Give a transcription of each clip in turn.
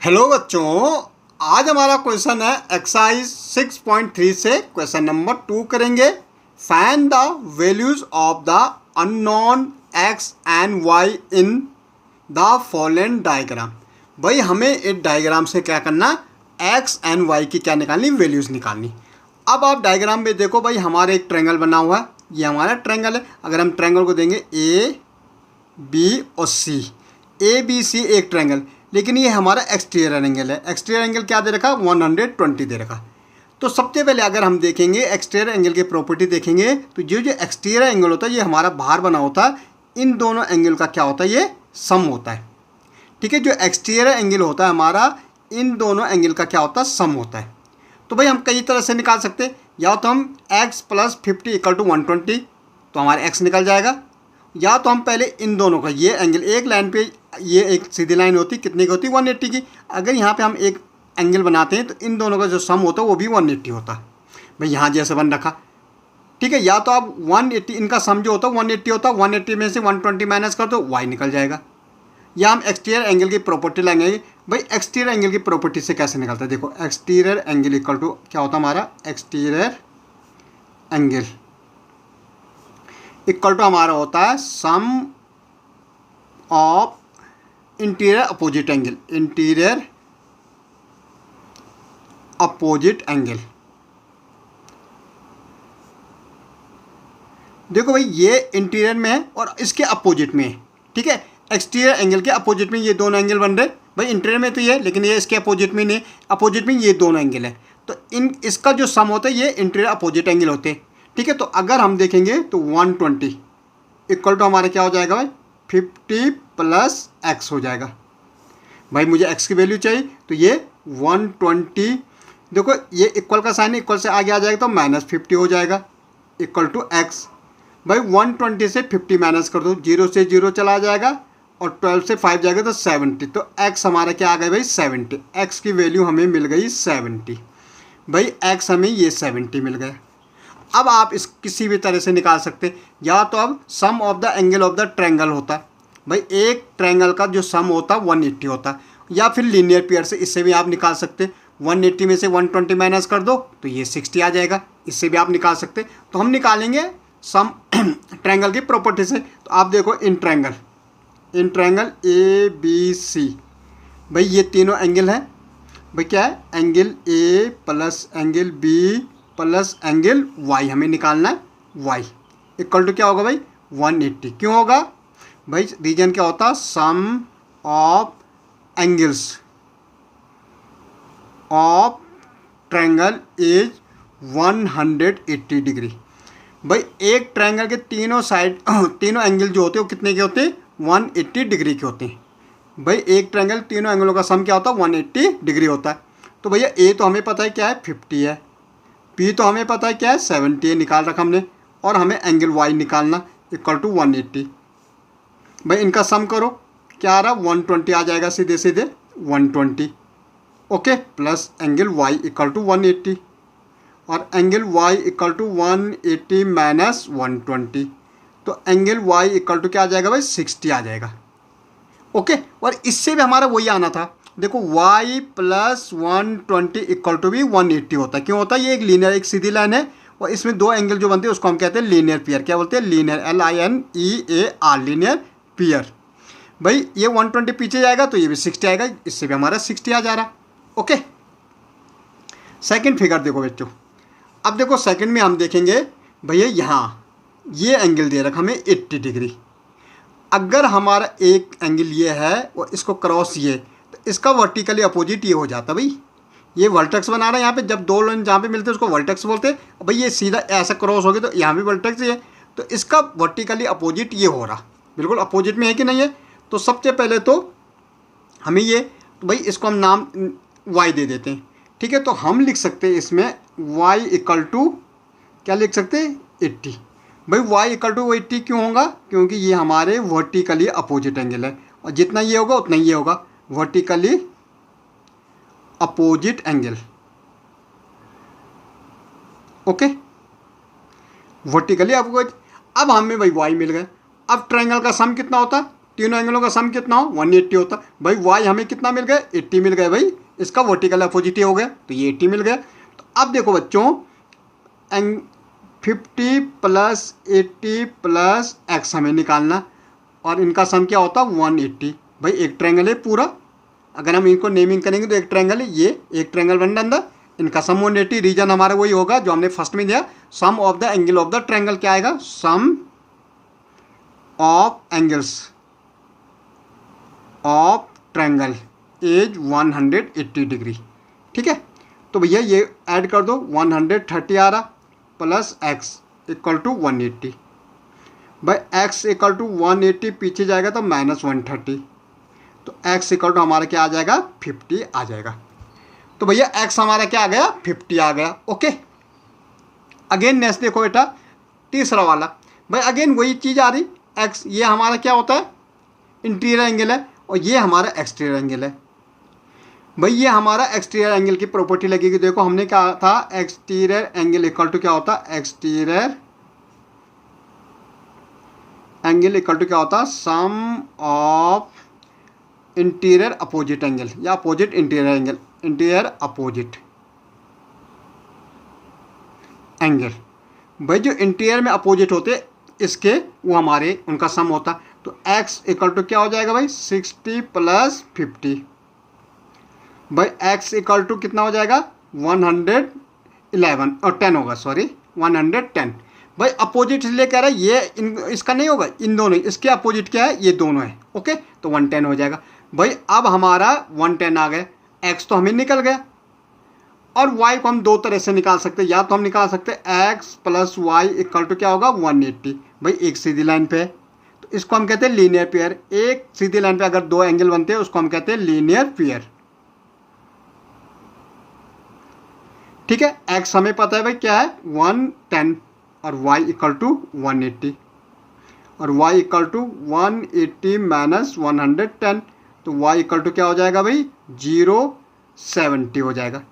Hello बच्चों, आज हमारा क्वेश्चन है एक्सरसाइज 6.3 से क्वेश्चन नंबर 2 करेंगे। Find the values of the unknown x and y in the following diagram. भाई हमें इस डायग्राम से क्या करना, एक्स एंड वाई की क्या निकालनी, वैल्यूज निकालनी। अब आप डायग्राम में देखो भाई, हमारे एक ट्रायंगल बना हुआ है, ये हमारा ट्रायंगल है। अगर हम ट्रायंगल को देंगे ए बी और सी, ए बी सी एक ट्रायंगल, लेकिन ये हमारा एक्सटीरियर एंगल है। एक्सटीरियर एंगल क्या दे रखा, 120 दे रखा। तो सबसे पहले अगर हम देखेंगे एक्सटीरियर एंगल की प्रॉपर्टी देखेंगे, तो जो एक्सटीरियर एंगल होता है ये हमारा बाहर बना होता है, इन दोनों एंगल का क्या होता है, ये सम होता है। ठीक है, जो एक्सटीरियर एंगल होता है हमारा, इन दोनों एंगल का क्या होता है, सम होता है। तो भाई हम कई तरह से निकाल सकते हैं, या तो हम x + 50 = 120, तो हमारा x निकल जाएगा। या तो हम पहले इन दोनों का, ये एंगल एक लाइन पे, ये एक सीधी लाइन होती कितनी की होती, 180 की। अगर यहाँ पे हम एक एंगल बनाते हैं तो इन दोनों का जो सम होता है वो भी 180 होता है। भाई यहाँ जैसे बन रखा, ठीक है। या तो आप 180, इनका सम जो होता है 180 होता है, 180 में से 120 माइनस कर दो, y निकल जाएगा। या हम एक्सटीरियर एंगल की प्रॉपर्टी लेंगे। भाई एक्सटीरियर एंगल की प्रॉपर्टी से कैसे निकलता है, देखो एक्सटीरियर एंगल इक्वल टू क्या होता है हमारा, एक्सटीरियर एंगल इक्वल टू हमारा होता है sum of interior opposite angle, interior opposite angle. देखो भाई ये इंटीरियर में है और इसके अपोजिट में है, ठीक है। एक्सटीरियर एंगल के अपोजिट में ये दोनों एंगल बन रहे, भाई इंटीरियर में तो ये, लेकिन ये इसके अपोजिट में नहीं, अपोजिट में ये दोनों एंगल है। तो इसका जो सम होता है ये इंटीरियर अपोजिट एंगल होते हैं, ठीक है। तो अगर हम देखेंगे तो 120 इक्वल टू हमारा क्या हो जाएगा भाई, 50 + x हो जाएगा। भाई मुझे x की वैल्यू चाहिए, तो ये 120, देखो ये इक्वल का साइन, इक्वल से आगे आ जाएगा तो -50 हो जाएगा इक्वल टू x। भाई 120 से 50 माइनस कर दो, 0 से 0 चला जाएगा और 12 से 5 जाएगा तो 70। तो x हमारा क्या आ गया भाई, 70। x की वैल्यू हमें मिल गई 70। भाई x हमें ये 70 मिल गया। अब आप इस किसी भी तरह से निकाल सकते हैं, या तो अब sum of the angle of the triangle होता है। भाई एक ट्रायंगल का जो सम होता है 180 होता है, या फिर लीनियर पेयर से इससे भी आप निकाल सकते हैं। 180 में से 120 माइनस कर दो तो ये 60 आ जाएगा, इससे भी आप निकाल सकते हैं। तो हम निकालेंगे सम ट्रायंगल की प्रॉपर्टी से। तो आप देखो in triangle A B C, भाई ये तीनों एंगल हैं। भाई क्या है, angle A plus angle B plus angle Y हमें निकालना है। वाई इक्वल टू क्या होगा भाई, 180। क्यों होगा भाई, रीजन क्या होता है, sum of angles of triangle is 180 degree. भाई एक ट्रायंगल के तीनों साइड तीनों एंगल जो होते हैं वो कितने के होते हैं, 180 डिग्री के होते हैं। भाई एक ट्रायंगल तीनों एंगलों का सम क्या होता है, 180 डिग्री होता है। तो भैया ए तो हमें पता है क्या है, 50 है, पी तो हमें पता है क्या है, 70 है, निकाल रखा हमने। और हमें एंगल वाई निकालना इक्वल टू 180। भाई इनका सम करो, क्या आ रहा, 120 आ जाएगा, सीधे सीधे 120, okay. Plus angle Y equal to 180, और angle Y equal to 180 minus 120, तो एंगल वाई इक्वल टू क्या आ जाएगा भाई, 60 आ जाएगा, ओके। और इससे भी हमारा वही आना था, देखो y + 120 इक्वल टू भी 180 होता है। क्यों होता है, ये एक लीनियर, एक सीधी लाइन है, और इसमें दो एंगल जो बनते हैं उसको हम कहते हैं लीनियर पेयर। क्या बोलते हैं, लीनियर, LINEAR, लीनियर पेयर। भाई ये 120 पीछे जाएगा तो ये भी 60 आएगा, इससे भी हमारा 60 आ जा रहा, ओके। सेकंड फिगर देखो बच्चों, अब देखो सेकंड में हम देखेंगे, भैया यहाँ ये एंगल दे रखा हमें 80 डिग्री। अगर हमारा एक एंगल ये है और इसको क्रॉस ये, तो इसका वर्टिकली अपोजिट ये हो जाता। भाई ये वर्टेक्स बना रहा है, यहाँ पे जब दो लाइन जहाँ पे मिलते हैं उसको वर्टेक्स बोलते हैं। भाई ये सीधा ऐसा क्रॉस हो गया तो यहाँ भी वर्टेक्स ही है, तो इसका वर्टिकली अपोजिट ये हो रहा, बिल्कुल अपोजिट में है कि नहीं है। तो सबसे पहले तो हमें ये, तो भाई इसको हम नाम y दे देते हैं, ठीक है। तो हम लिख सकते हैं इसमें y इक्वल टू क्या लिख सकते हैं, 80। भाई y इक्वल टू 80 क्यों होगा, क्योंकि ये हमारे वर्टिकली अपोजिट एंगल है, और जितना ये होगा उतना ये होगा, vertically opposite angle, okay, vertically opposite. अब हमें भाई y मिल गए। अब ट्रायंगल का सम कितना होता है, तीनों एंगलों का सम कितना हो 180 होता। भाई वाई हमें कितना मिल गया 80 मिल गया भाई, इसका वर्टिकल अपोजिट हो गया तो ये 80 मिल गया। तो अब देखो बच्चों 50 प्लस 80 प्लस एक्स हमें निकालना और इनका सम क्या होता 180। भाई एक ट्रायंगल है पूरा, अगर हम इनको नेमिंग करेंगे तो एक ट्रायंगल है, ये एक ट्रायंगल बन अंदर, इनका सम 180। रीजन हमारा वही होगा जो हमने फर्स्ट में दिया, sum of the angle of the triangle क्या आएगा, sum of angles of triangle is 180 degree. ठीक है, तो भैया ये ऐड कर दो 130 आ रहा प्लस एक्स इक्वल टू 180। भाई एक्स इक्वल टू 180 पीछे जाएगा तो माइनस 130, तो एक्स इक्वल टू हमारा क्या आ जाएगा 50 आ जाएगा। तो भैया एक्स हमारा क्या आ गया 50 आ गया। ओके, अगेन नेक्स्ट देखो बेटा तीसरा वाला। भाई अगेन वही चीज़ आ रही, एक्स ये हमारा क्या होता है इंटीरियर एंगल है और ये हमारा एक्सटीरियर एंगल है। भाई ये हमारा एक्सटीरियर एंगल की प्रॉपर्टी लगेगी। देखो हमने कहा था एक्सटीरियर एंगल इक्वल टू क्या होता है, एक्सटीरियर एंगल इक्वल टू क्या होता है, sum of interior opposite angle या opposite interior angle, interior opposite angle. भाई जो इंटीरियर में अपोजिट होते इसके वो हमारे उनका सम होता। तो x इक्वल टू क्या हो जाएगा भाई 60 प्लस 50। भाई x इक्वल टू कितना हो जाएगा 111 और 10 होगा, सॉरी 110। भाई अपोजिट इसलिए कह रहा है ये इसका नहीं होगा, इन दोनों इसके अपोजिट क्या है ये दोनों है। ओके, तो 110 हो जाएगा। भाई अब हमारा 110 आ गया, x तो हमें निकल गया और y को हम दो तरह से निकाल सकते हैं। या तो हम निकाल सकते हैं x plus Y equal to क्या होगा 180। भाई एक सीधी लाइन पे है तो इसको हम कहते हैं लीनियर पेयर। एक सीधी लाइन पे अगर दो एंगल बनते हैं उसको हम कहते हैं लीनियर पेयर। ठीक है, x हमें पता है भाई क्या है 110 और y इक्वल टू 180 और y इक्वल टू 180 माइनस 110, तो y इक्वल टू क्या हो जाएगा भाई 070 हो जाएगा।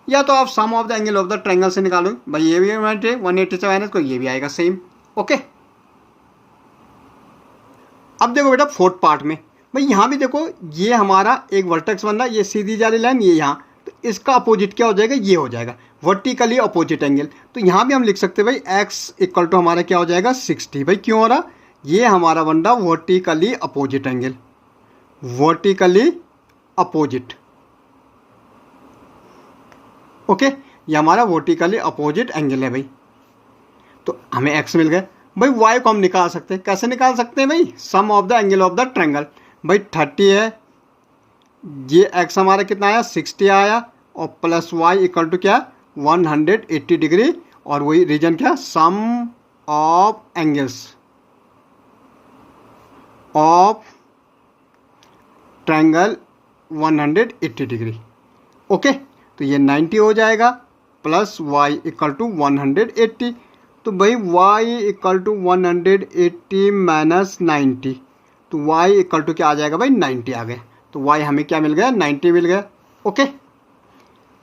या तो आप sum of the angle of the triangle से निकालो। भाई ये भी 180 से माइनस को ये भी आएगा सेम। ओके, अब देखो बेटा फोर्थ पार्ट में। भाई यहाँ भी देखो ये हमारा एक वर्टेक्स बन रहा है, ये सीधी जा रही लाइन ये यहाँ, तो इसका अपोजिट क्या हो जाएगा ये हो जाएगा वर्टिकली अपोजिट एंगल। तो यहाँ भी हम लिख सकते हैं भाई x इक्वल टू हमारा क्या हो जाएगा 60। भाई क्यों हो रहा, ये हमारा बन रहा vertically opposite angle, vertically opposite. Okay, ये हमारा वर्टिकली अपोजिट एंगल है भाई। तो हमें x मिल गया। भाई y को हम निकाल सकते हैं, कैसे निकाल सकते हैं भाई, sum of the angle of the triangle. भाई 30 है, ये x हमारा कितना आया 60 आया और प्लस y इक्वल टू क्या 180 डिग्री और वही रीजन क्या sum of angles of triangle 180 degree. Okay, तो ये 90 हो जाएगा प्लस y इक्वल टू 180। तो भाई y इक्वल टू 180 माइनस 90, तो y इक्वल टू क्या आ जाएगा भाई 90 आ गया। तो y हमें क्या मिल गया 90 मिल गया। ओके,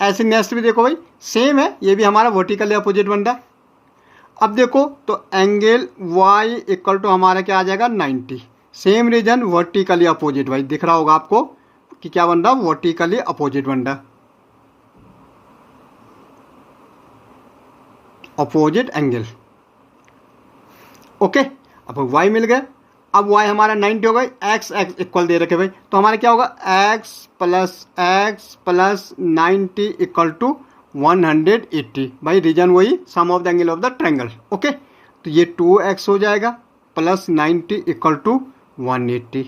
ऐसे नेक्स्ट भी देखो भाई सेम है, ये भी हमारा वर्टिकली अपोजिट बन रहा है। अब देखो तो एंगल y इक्वल टू हमारा क्या आ जाएगा 90, सेम रीजन वर्टिकली अपोजिट। भाई दिख रहा होगा आपको कि क्या बन रहा वर्टिकली अपोजिट बन रहा, अपोजिट एंगल। ओके, अब y मिल गया। अब y हमारा 90 हो गई, x इक्वल दे रखे भाई, तो हमारा क्या होगा x प्लस 90 इक्वल टू 180। भाई रीजन वही sum of the angle of the triangle. Okay, तो ये 2x हो जाएगा प्लस 90 इक्वल टू 180।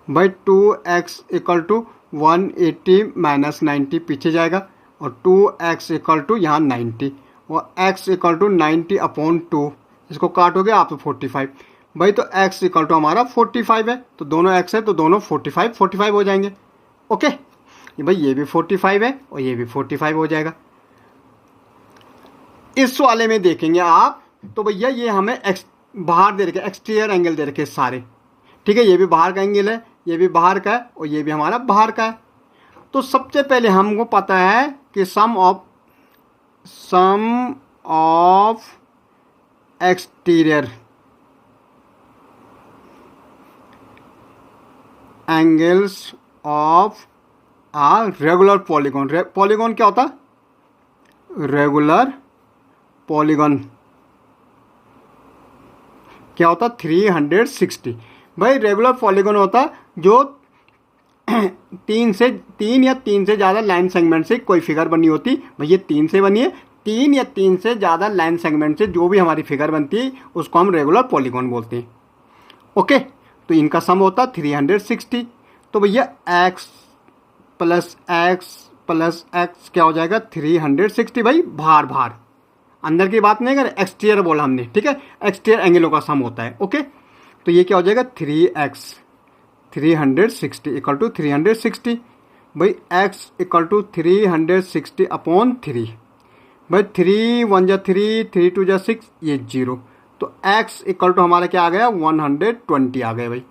भाई 2x इक्वल टू 180 माइनस 90 पीछे जाएगा और 2x इक्वल टू यहाँ 90 और x इक्वल टू 90 अपॉन 2, इसको काटोगे आप 45। भाई तो x इक्वल टू हमारा 45 है, तो दोनों x है तो दोनों 45 हो जाएंगे। ओके, भाई ये भी 45 है और ये भी 45 हो जाएगा। इस वाले में देखेंगे आप तो भैया ये हमें बाहर दे रखे एक्सटीरियर एंगल दे रखे सारे। ठीक है, ये भी बाहर का एंगल है, ये भी बाहर का है और ये भी हमारा बाहर का है। तो सबसे पहले हमको पता है कि sum of exterior angles of a regular polygon. Polygon क्या होता है? रेगुलर पॉलीगॉन क्या होता? 360। भाई रेगुलर पॉलीगॉन होता जो तीन या तीन से ज़्यादा लाइन सेगमेंट से कोई फिगर बनी होती। भाई ये 3 से बनी है, 3 या 3 से ज़्यादा लाइन सेगमेंट से जो भी हमारी फिगर बनती है उसको हम रेगुलर पॉलीगॉन बोलते हैं। ओके, तो इनका सम होता 360। तो भैया x प्लस एक्स क्या हो जाएगा? 360। भाई भार अंदर की बात नहीं कर, एक्सटीरियर बोला हमने, ठीक है, एक्सटीरियर एंगलों का सम होता है। ओके, तो ये क्या हो जाएगा? 3x 360 equal to 360। भाई x इक्वल टू 360 अपॉन 3। भाई 3 1 जा 3, 3 2 जा 6, ये 0। तो x इक्वल टू हमारा क्या आ गया? 120 आ गया। भाई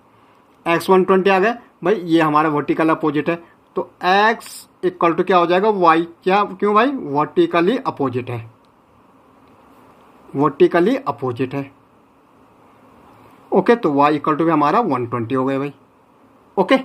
x 120 आ गया। भाई ये हमारा वर्टिकल अपोजिट है, तो x इक्वल टू क्या हो जाएगा? y। क्या, क्यों भाई? वर्टिकली अपोजिट है, वर्टिकली अपोजिट है। ओके, तो y इक्वल टू भी हमारा 120 हो गया भाई। ओके।